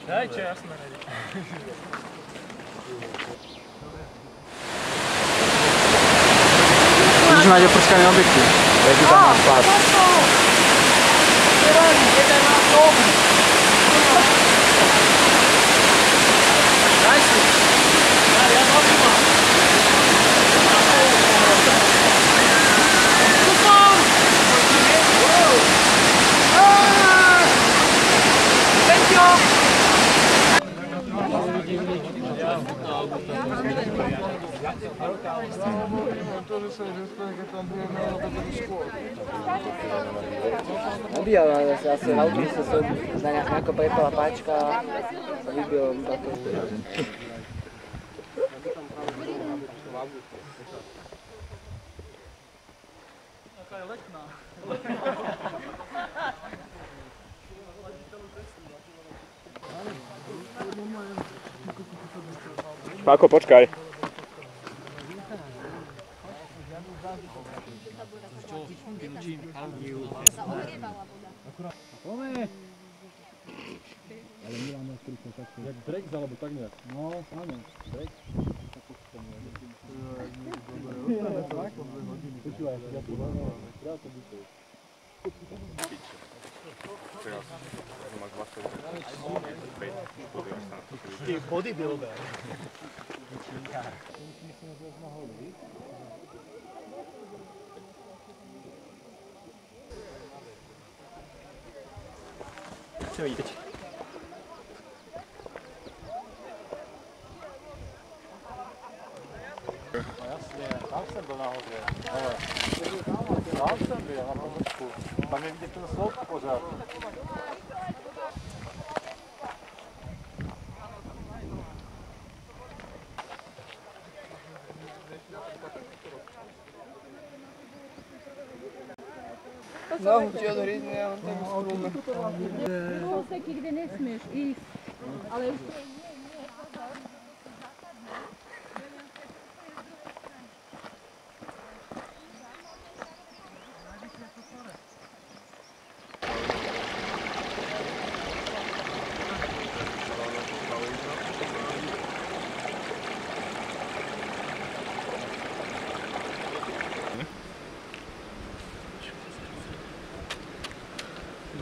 Dajte, jasné. Můžeš mít oprskaný objektiv. Jaký tam máš pás? Nabíjal, ale asi na autobuse sa nejako prepala páčka a vybil to. Taká je letná. Pálko, počkaj. Ale Milano strúco takto. Jak Drex alebo tak nejak? No, áno, Drex. Počúvaj, ja tu mám krátko bytej. Bodybuilder. Chcem vidieť. No jasne, tam jsem byl nahoře. Ale tam jsem byl na povrchu. Tam je vidět ten sloup pořád. Nohu ti odhryzne a on tam skrúme. Úseky, kde nesmieš ísť, ale už to je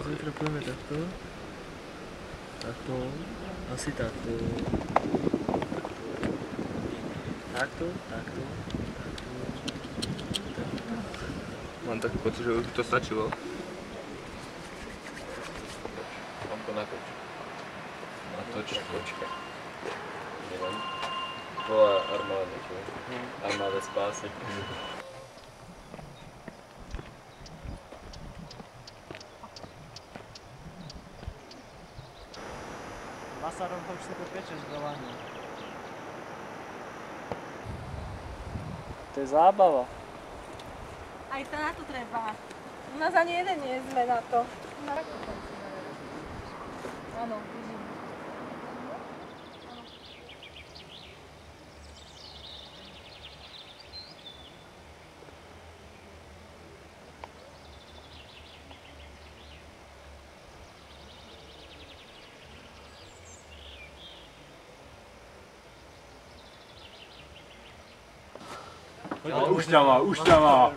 Zajtra pôjdeme takto. Takto. Asi takto. Takto, takto. Mám taký pocit, že už to stačilo. Mám to natoč. Natoč kočka. Neviem. Bola armáda, čo? Armáda spásy. Masarovka už sa to peče z Golani. To je zábava. aj to na to treba. U nás ani jeden nie sme na to. Áno, vidím. Už ťa má.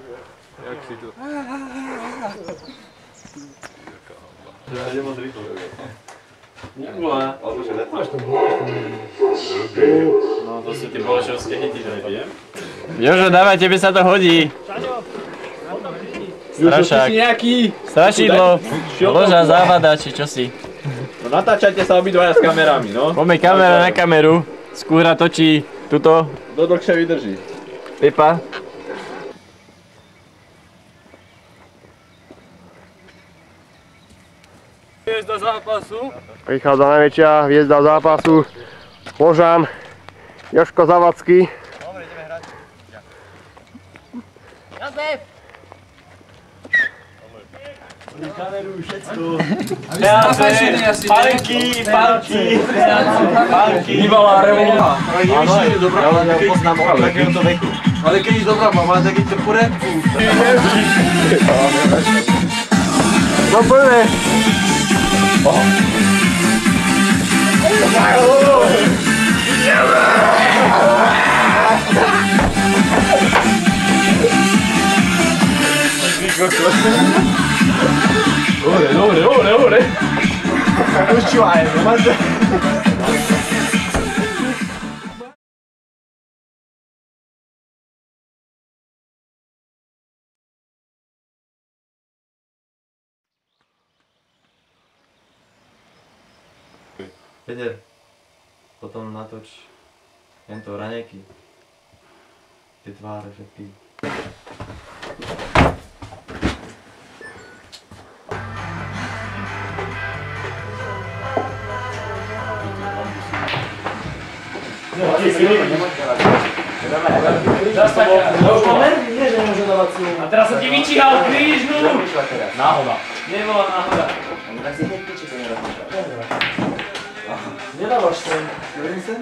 Jak si tu? No to sú tie bolšovské hity, že neviem. Jožo, dávaj, tebe sa to hodí. Strašák. Strašidlo. Loža, závada, či čo si. No natáčajte sa obidvaja s kamerami, no. Poďme kamera na kameru. Skúra točí tuto. Kto dlhšie vydrží. Pipa. Hviezda zápasu. Prichádza najväčšia hviezda zápasu. Ložan, Jožko Zavacký. Dobre, ideme hrať. Jozef! Kameru, všetko. Palky. Bývalá revolúcia. Áno, je dobrá, ja poznám od takéhoto veku. Ale keď je dobrá mama, tak je to v poriadku. No poďme. Dobre. Počúvaj, máte... Peter, potom natoč tento raňajky. Tie tváre všetky. A teraz sa ti vyčíhal kríž, no! Náhoda. Nebola náhoda. Tak si hneď piči to nerozmýšľaš. Nedávaš sem. Neviem sem?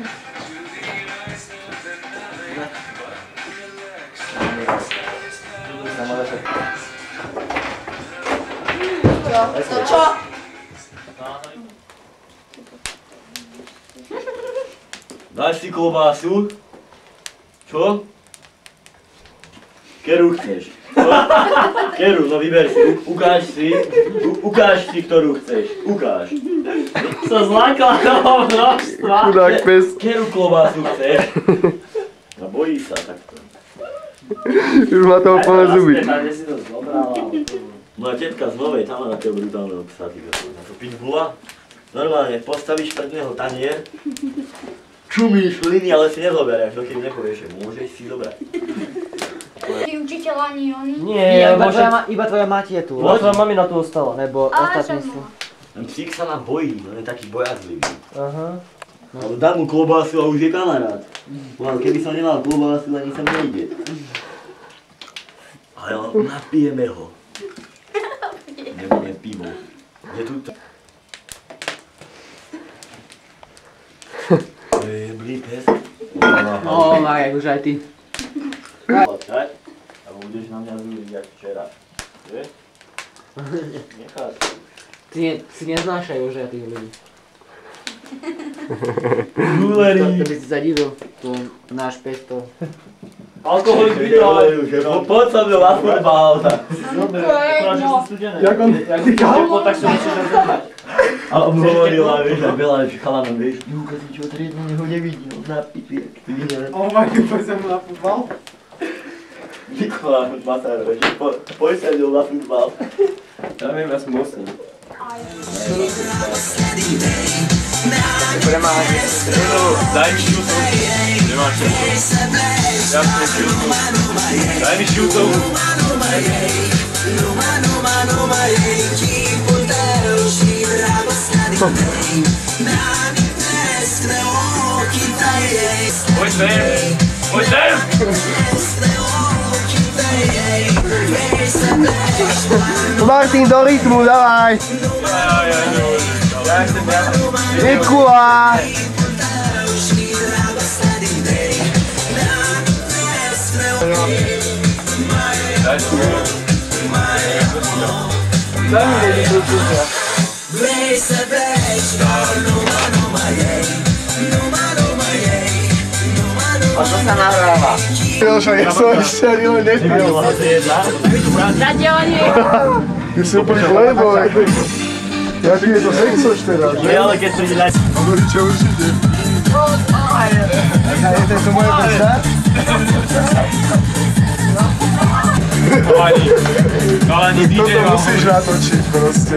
Čo? Dáš si klobásu? Čo? Keru chceš? Keru, no vyber si, ukáž si, ktorú chceš, ukáž. Sa zlákala toho množstva. Chudák pes. Keru klobásu chceš? No bojí sa takto. Už má toho plné zuby. Kde si to zobrala? Moja tetka z Novej, tam má takého brutálneho psa, ty kokos. Na to pitbulla. Normálne postavíš pred neho tanier, čumíš liny, ale si nezoberieš, dokým nepovieš, že môžeš si zobrať. Ty učiteľ ani oni? Nie, iba tvoja mati je tu. No, Tvoja mamina tu ostala, nebo Ale ostatní čo sú. Ten psík sa nám bojí, on je taký bojazlivý. Aha. Ale dám mu klobásu a už je kamarát. Ale keby som nemal klobásu, ani sem nejde. Ale napijeme ho. Nebude pivo. Je tu to. To je jeblý pes. No, Marek, už aj ty. Počkaj, alebo budeš na mňa zúriť jak včera. Vieš? Necháš. Ty si neznášajú už aj tých ľudí. Gulerí. To by si sa divil, to náš pes to... Alkoholik vytávaj. Poď sa mnou na futbal. Dobre, akorát, že si studené. Jak on Teplo, tak sa musíš rozhodnať. A on hovorila, vieš, a veľa chalanom, vieš, Júka si čo triedno, neho nevidí, on na pipi, jak ty videl. Oh my god, poď sa mu na futbal? Nikola Matar, vieš, poď sa mnou na futbal. Ja viem, ja som mocný. Daj mi šutov. Nemáš šutov. Ja chcem šutov. Daj mi šutov. Poď sem. Poď sem. Martin, do rytmu, dávaj. Nikula. A to sa nahráva. Jožo, ja som ešte ani len nepil. Zadielenie. Ty si úplne lebo. Jaký je to sexoš teraz, že? Ale keď príde na... Hovorí, čo určite. Je to moje pesa? Kalani, DJ Toto vám musíš natočiť proste.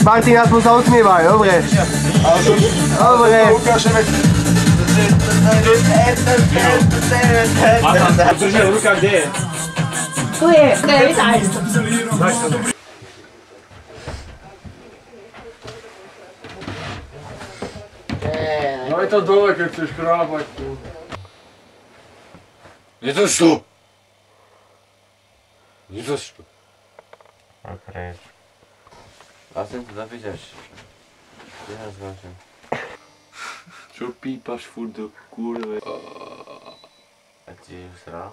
Martin, aspoň sa usmievaj, dobre? Dobre. Ukážeme. Matan, drží ho ruka, kde je? Tu je, vítaj. Daj to dole, keď chceš krábať tu. Nie to šlo. Nie to šlo. Okej. Vlastne to zapíšeš. Ja zvážim. Čo pípaš furt do kurve? A ti usral?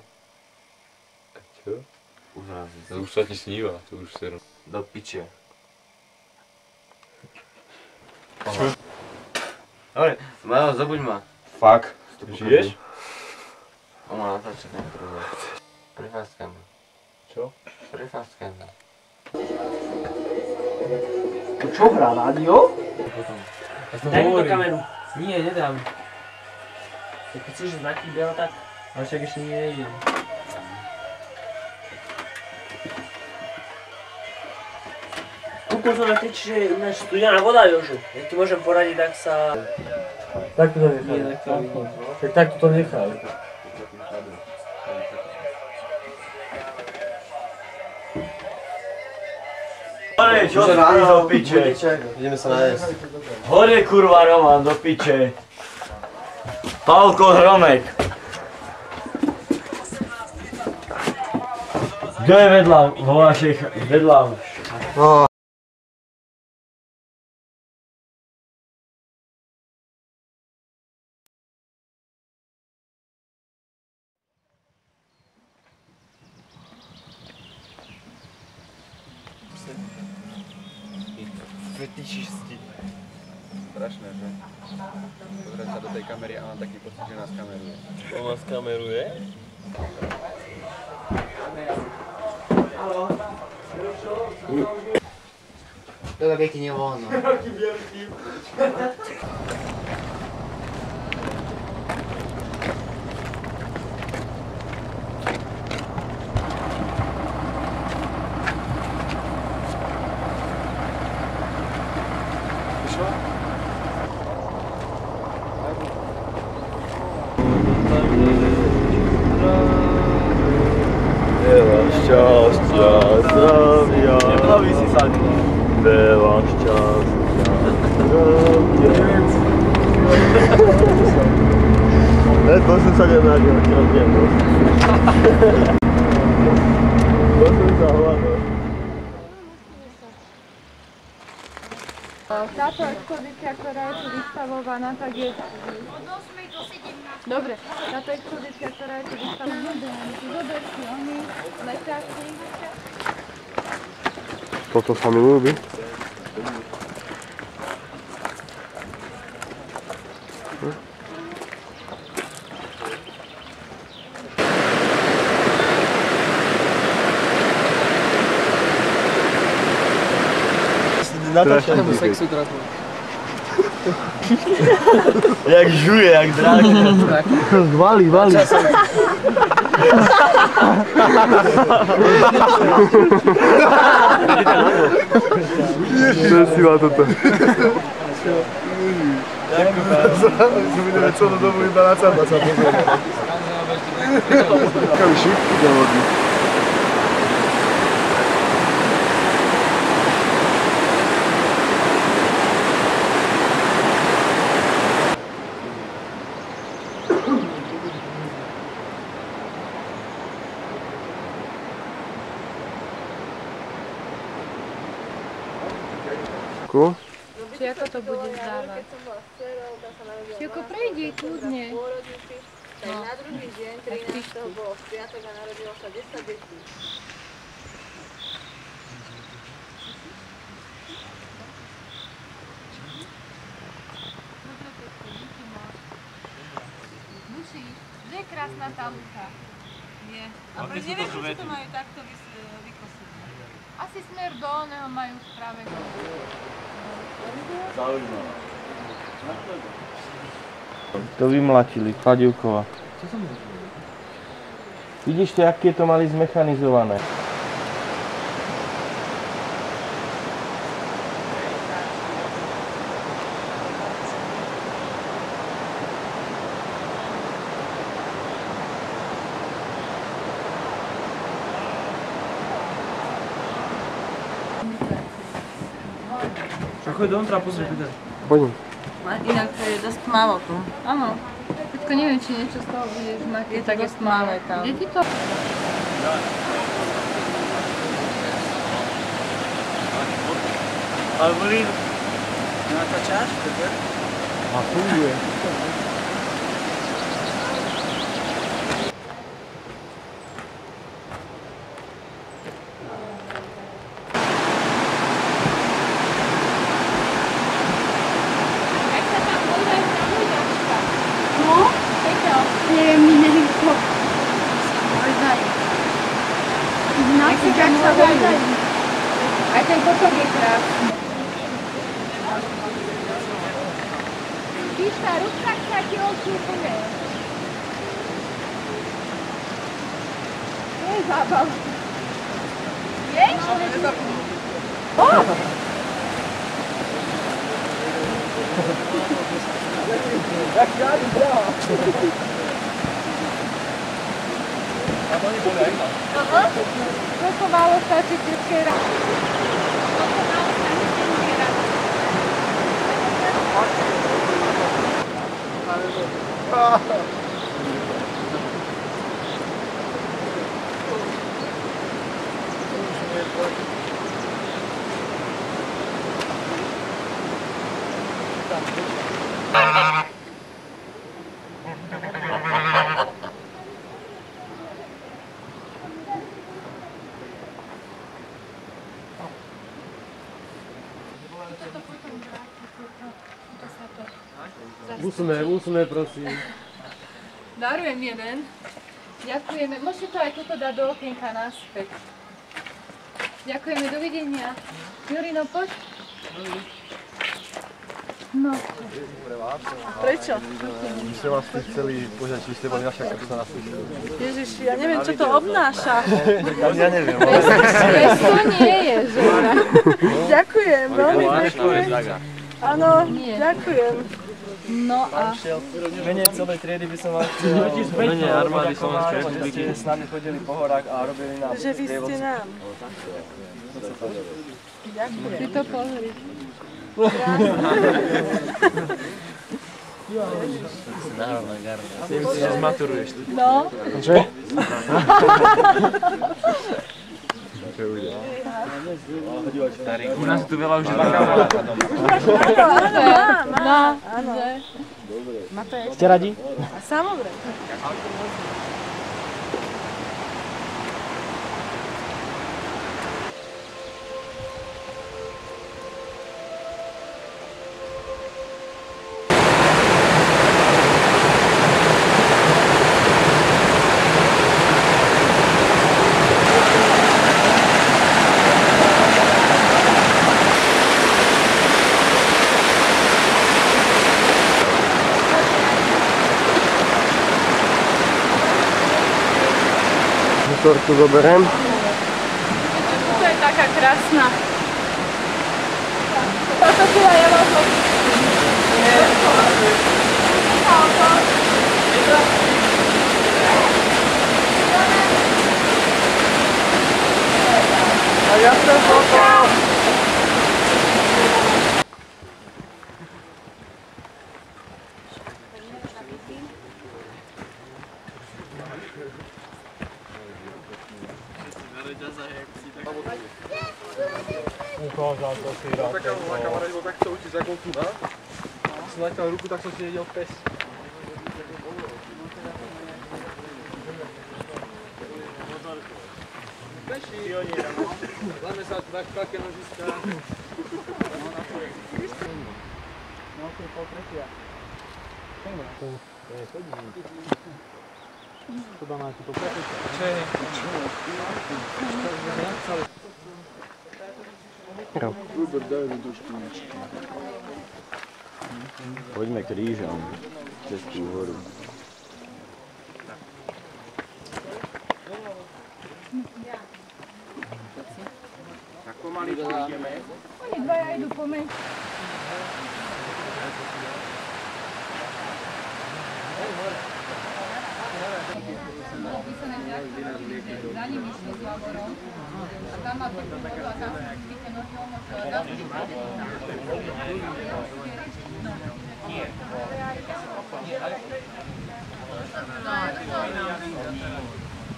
A čo? Usral si. To už sa ti sníva, to už sa... Do piče. Čo? Dobre, Majo, zobuď ma. Fakt? Žiješ? On má natáčať najprv. Prefáskaj ma. Čo? Prefáskaj ma. Čo hrá, rádio? Daj mi to kameru. Nie, nedám. Keď chceš znaky biela, tak... Ale však ešte nie je. Kúkol som na tej, čiže je ináč studená voda, Jožo. Ja ti môžem poradiť, tak sa... Tak to nechaj. Tak to nechaj. Hore, čo si do piče? Ideme sa najesť. Hore, kurva, Roman, do piče. Pálko Hromek. Kto je vedľa vo vašej... vedľa? Fetišisti. Strašné, že? Pozrieť sa do tej kamery a mám taký pocit, že nás kameruje. On nás kameruje? To je keď nie voľno. Veľa šťastia, zdravia. Neplaví si sa. Veľa šťastia, zdravia. To som sa nenážil, čo nebol. To som sa hľadal. Táto expozícia, ktorá je tu vystavovaná, tak je... Dobre, táto expozícia, ktorá je tu vystavovaná, zober si oni, letáky. Toto sa mi ľúbi. Natáčam Do sexu trochu. jak žuje, jak drak. Valí. Čo ma toto? Som videl celú dobu iba na seba sa pozrieť. Taký šipky do vody. Či ako to bude zdávať? Či ako prejde kľudne. Na druhý deň, 13. bolo v piatok a narodilo sa 10 detí. Musíš, to je krásna tá luka. Je. A prečo neviem, či to majú takto vykosiť. Asi smer do oného majú práve. Zaujímavé. To vymlatili, Kladivkova. Vidíš to, aké to mali zmechanizované. Choď dovnútra a pozri, Peter. Poďme. Inak to je dosť tmavo tu. Áno. Všetko neviem, či niečo z toho budeš mať. Je také tmavé tam. Je ti to? Ale volím. Natáčaš, Peter? A funguje. Jak sa volí. Aj ten potok je krásny. Víš, tá rúbka sa ti odšúpuje. Je zábava. Vieš? Jak žádný bráha. A to neboli aj iná. Aha. Koľko málo stačí české rád. Koľko málo stačí české rád. Musíme, prosím. Darujem jeden. Ďakujeme. Môžete to aj toto dať do okienka naspäť. Ďakujeme, dovidenia. Jurino, poď. No. Prečo? My sme vás chceli požiadať, či ste boli naša krstná na svičku. Ježiš, ja neviem, čo to obnáša. Ja neviem. Bez to nie je, Žora. Ďakujem, veľmi pekne. Áno, ďakujem. No a... V mene celej triedy by som vám chcel Mene armády Slovenskej republiky. s nami chodili po horách a robili nám Že vy ste nám. Ďakujem. Ty to pozri. Národná garda. Myslím si, že zmaturuješ tu. No. Čo? U nás tu veľa už je bakalára doma. Áno. Ste radi? Samozrejme. Tortu zoberiem. To je taká krásna. Toto tu aj ja mám. A ja chcem foto! Ukázal to si rád. Na kamaráde bol takto učí za golku, ne? Som natiaľ ruku, tak som si nevidel pes. Peši! Dáme sa tak také nožiska. No, to je pol tretia. To dá na to prepiť. Uber, daj mi do špinačky. Poďme krížom cez tú horu. Tak pomaly pôjdeme. Oni dvaja idú pomeň. Za ním išlo s Lavorom a tam má to vodu a tam by ten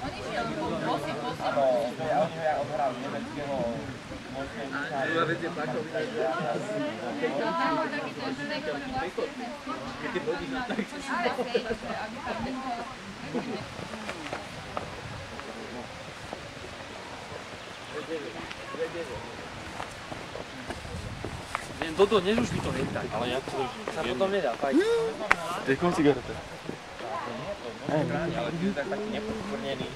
On išiel bosy. Druhá vec je taká, Toto, nežuž mi to hentať. Ale jak to sa potom nedá, fajn. To je koho cigareta? Ale ty je tak taký nepodpornený.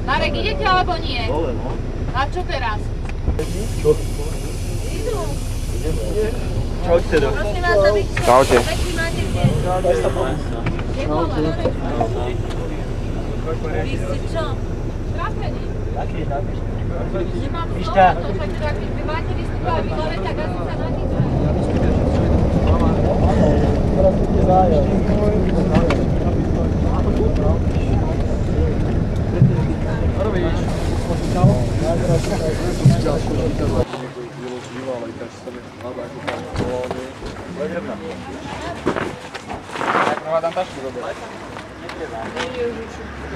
Marek, idete alebo nie? Dole, no. A čo teraz? Čo? Idú. Čaute teda. Prosím vás, aby Čaute. Pekný máte deň. Vy ste čo? Trápení. Jaký je napíš? Nemám slovo, to však teda, keď vy máte vystupovať výlove, tak asi sa nadýčať.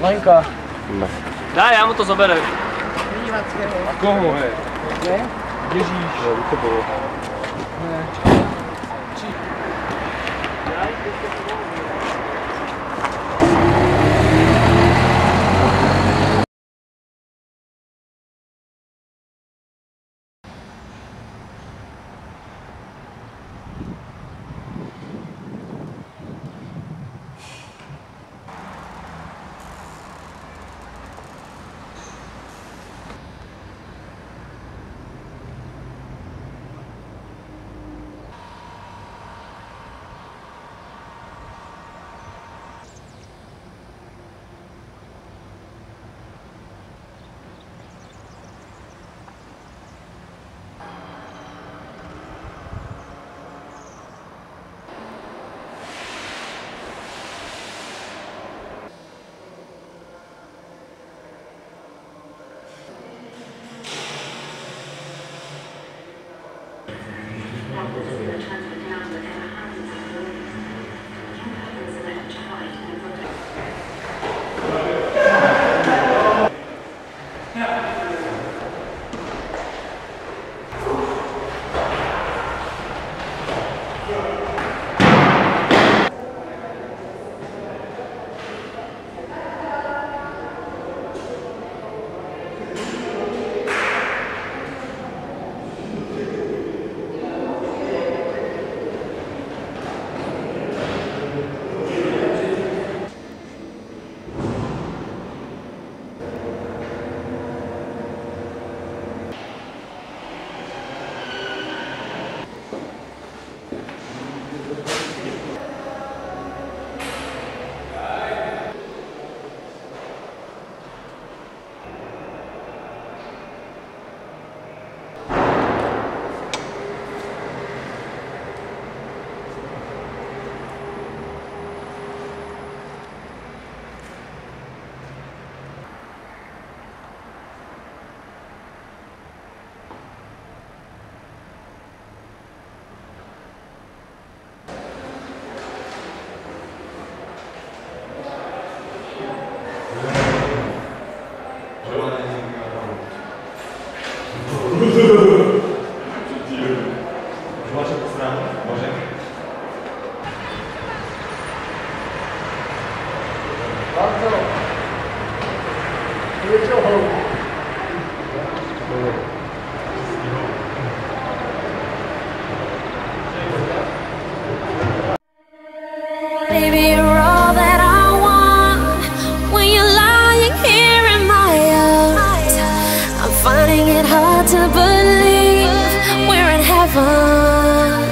Lenka. Daj, ja mu to zoberem. A koho, hej? Kde? Ježíš. No, to bolo. Baby, you're all that I want. When you're lying here in my arms, I'm finding it hard to believe we're in heaven.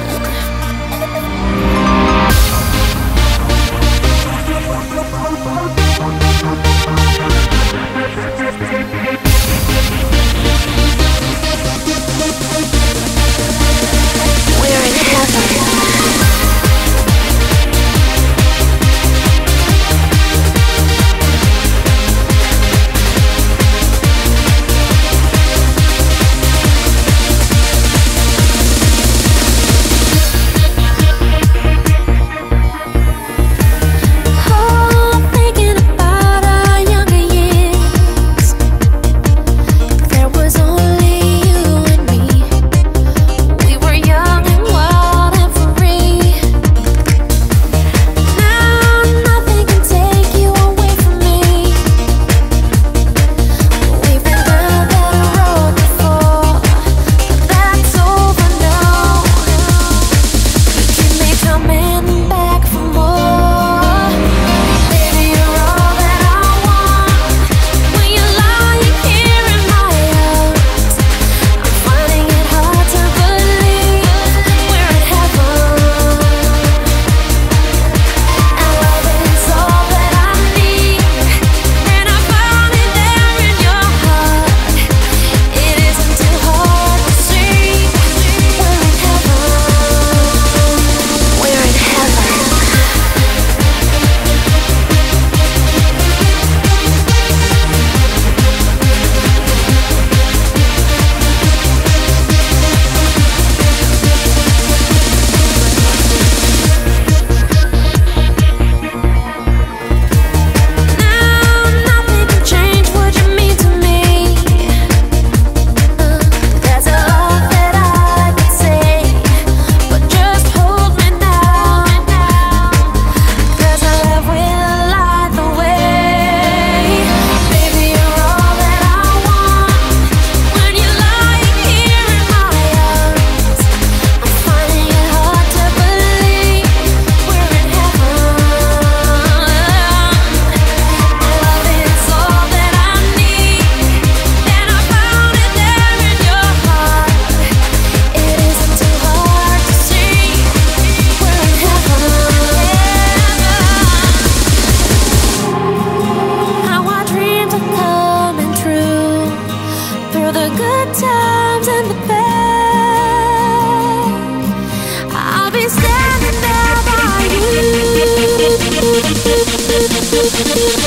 Thank you.